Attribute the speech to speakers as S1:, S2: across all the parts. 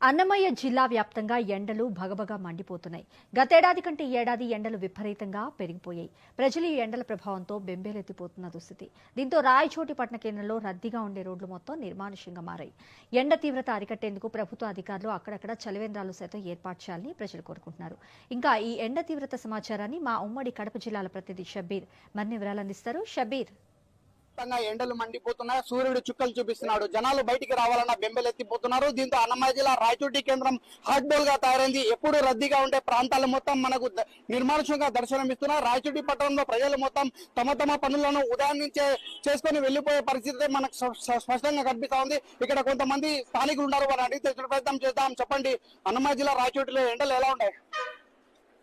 S1: అన్నమయ్య జిల్లా వ్యాప్తంగా ఎండలు భగభగా మండిపోతున్నాయి. గతేడాది కంటే ఈ ఏడాది ఎండలు విపరీతంగా పెరిగిపోయాయి. ప్రజలు ఈ ఎండల ప్రభావంతో బెంబేలెత్తిపోతున్న దుస్థితి. దీంతో రాయచోటి పట్టణ కేంద్రంలో రద్దీగా ఉండే రోడ్లు మొత్తం నిర్మానుష్యంగా మారాయి. ఎండ తీవ్రత అరికట్టేందుకు ప్రభుత్వ అధికారులు అక్కడక్కడ చలివేంద్రాలు సైతం ఏర్పాటు చేయాలని ప్రజలు కోరుకుంటున్నారు. ఇంకా ఈ ఎండ తీవ్రత సమాచారాన్ని మా ఉమ్మడి కడప జిల్లాల ప్రతినిధి షబ్బీర్ మరిన్ని వివరాలు అందిస్తారు. షబ్బీర్,
S2: ఎండలు మండిపోతున్నాయి. సూర్యుడు చుక్కలు చూపిస్తున్నాడు. జనాలు బయటికి రావాలన్న బెంబెలెత్తిపోతున్నారు. దీంతో అన్నమయ్య జిల్లా రాయచోటి కేంద్రం హాట్ బోల్ గా తయారైంది. ఎప్పుడు రద్దీగా ఉండే ప్రాంతాలు మొత్తం మనకు నిర్మానుష్యంగా దర్శనమిస్తున్నారు. రాయచోటి పట్టణంలో ప్రజలు మొత్తం తమ తమ పనులను ఉదయం నుంచే చేసుకుని వెళ్లిపోయే పరిస్థితి మనకు స్పష్టంగా కనిపిస్తా ఉంది. ఇక్కడ కొంతమంది స్థానికులు ఉన్నారు, వారిని అడిగి తెలుసుకునే ప్రయత్నం చేద్దాం. చెప్పండి, అన్నమయ్య జిల్లా రాయచోటిలో ఎండలు ఎలా ఉన్నాయి?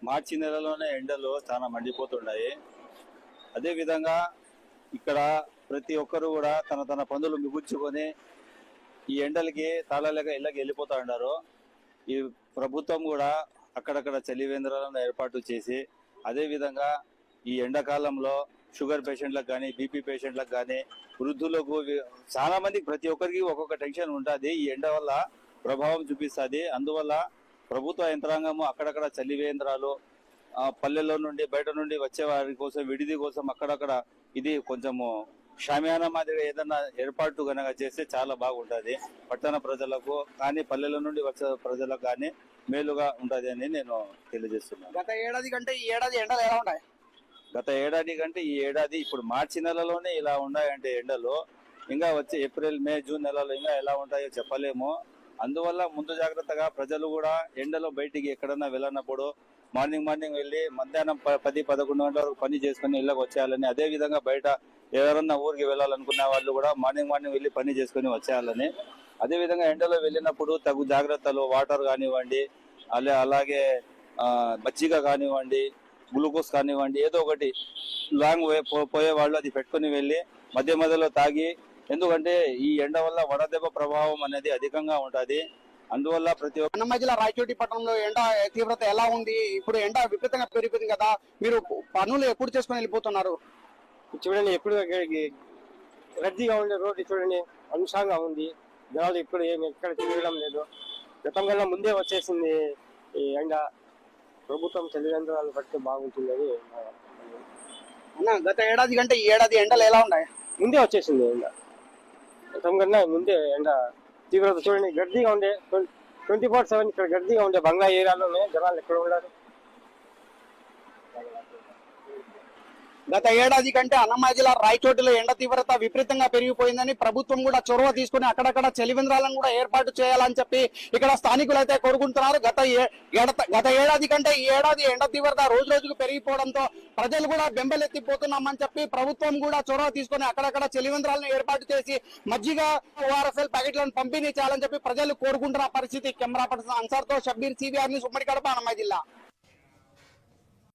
S3: మార్చి నెలలోనే ఎండలు చాలా మండిపోతున్నాయి. అదే విధంగా ఇక్కడ ప్రతి ఒక్కరు కూడా తన తన పనులు మిగుల్చుకొని ఈ ఎండలకి తాళలేక ఇళ్ళకి వెళ్ళిపోతా ఉన్నారు. ఈ ప్రభుత్వం కూడా అక్కడక్కడ చలివేంద్రాలను ఏర్పాటు చేసి, అదే విధంగా ఈ ఎండాకాలంలో షుగర్ పేషెంట్లకు కానీ, బీపీ పేషెంట్లకు కానీ, వృద్ధులకు, చాలా మందికి ప్రతి ఒక్కరికి ఒక్కొక్క టెన్షన్ ఉంటుంది. ఈ ఎండ వల్ల ప్రభావం చూపిస్తుంది. అందువల్ల ప్రభుత్వ యంత్రాంగము అక్కడక్కడ చలివేంద్రాలు, పల్లెల్లో నుండి బయట నుండి వచ్చే వారి కోసం, విడిది కోసం అక్కడక్కడ ఇది కొంచెము షామియానా మాదిరిగా ఏదన్నా ఏర్పాటు కనుక చేస్తే చాలా బాగుంటుంది. పట్టణ ప్రజలకు కానీ, పల్లెల నుండి వచ్చే ప్రజలకు కానీ మేలుగా ఉంటది అని నేను తెలియజేస్తున్నాను.
S2: గత ఏడాది కంటే ఈ ఏడాది ఎండలు ఎలా ఉన్నాయి?
S3: గత ఏడాది కంటే ఈ ఏడాది ఇప్పుడు మార్చి నెలలోనే ఇలా ఉన్నాయంటే ఎండలు, ఇంకా వచ్చే ఏప్రిల్, మే, జూన్ నెలలో ఇంకా ఎలా ఉంటాయో చెప్పలేము. అందువల్ల ముందు జాగ్రత్తగా ప్రజలు కూడా ఎండలో బయటికి ఎక్కడన్నా వెళ్ళినప్పుడు మార్నింగ్ వెళ్ళి మధ్యాహ్నం 10-11 గంటల వరకు పని చేసుకుని ఇళ్ళకి వచ్చేయాలని, అదే విధంగా బయట ఎవరన్నా ఊరికి వెళ్ళాలనుకునే వాళ్ళు కూడా మార్నింగ్ వెళ్ళి పని చేసుకుని వచ్చేయాలని, అదే విధంగా ఎండలో వెళ్ళినప్పుడు తగు జాగ్రత్తలు, వాటర్ కానివ్వండి, అలాగే మజ్జిగ కానివ్వండి, గ్లూకోజ్ కానివ్వండి, ఏదో ఒకటి లాంగ్ పోయే వాళ్ళు అది పెట్టుకుని వెళ్ళి మధ్యలో తాగి, ఎందుకంటే ఈ ఎండ వల్ల వడదెబ్బ ప్రభావం అనేది అధికంగా ఉంటుంది. అందువల్ల ప్రతి ఒక్క
S2: అన్నమయ్య జిల్లా రాయచోటి పట్టణంలో ఎండ తీవ్రత ఎలా ఉంది? ఇప్పుడు ఎండ విపరీతంగా పెరిగిపోయింది కదా, మీరు పనులు ఎప్పుడు చేసుకుని వెళ్ళిపోతున్నారు?
S4: చూడండి, ఎప్పుడు రద్దీగా ఉండే రోడ్డు చూడండి, అంశంగా ఉంది. జనాలు ఇప్పుడు ఎక్కడ తిరగడం లేదు. గతం కన్నా ముందే వచ్చేసింది ఈ ఎండ. ప్రభుత్వం చలివేంద్రాలు పడితే బాగుంటుందని.
S2: అన్న, గత ఏడాది కంటే ఈ ఏడాది ఎండలు ఎలా ఉన్నాయి?
S4: ముందే వచ్చేసింది ఎండ. గతం కన్నా ముందే ఎండ తీవ్రత చూడండి, గడ్డీగా ఉండే 24/7 ఇక్కడ గడ్డీగా ఉండే బంగ్లా ఏరియాలోనే జనాలు ఎక్కడ ఉన్నారు.
S2: గత ఏడాది కంటే అన్నమయ్య జిల్లా రాయచోటిలో ఎండ తీవ్రత విపరీతంగా పెరిగిపోయిందని ప్రభుత్వం కూడా చొరవ తీసుకుని అక్కడక్కడ చలివేంద్రాలను కూడా ఏర్పాటు చేయాలని చెప్పి ఇక్కడ స్థానికులు అయితే కోరుకుంటున్నారు. గత ఏడాది కంటే ఈ ఏడాది ఎండ తీవ్రత రోజు రోజుకు పెరిగిపోవడంతో ప్రజలు కూడా బెంబెలెత్తిపోతున్నామని చెప్పి ప్రభుత్వం కూడా చొరవ తీసుకుని అక్కడక్కడ చలివేంద్రాలను ఏర్పాటు చేసి మజ్జిగ, ఓఆర్ఎస్ఎల్ ప్యాకెట్లను పంపిణీ చేయాలని చెప్పి ప్రజలు కోరుకుంటున్న పరిస్థితి. కెమెరా పర్సన్ అన్సార్తో షబ్బీర్, CBR న్యూస్, ఉమ్మడి కడప, అన్నమయ్య జిల్లా.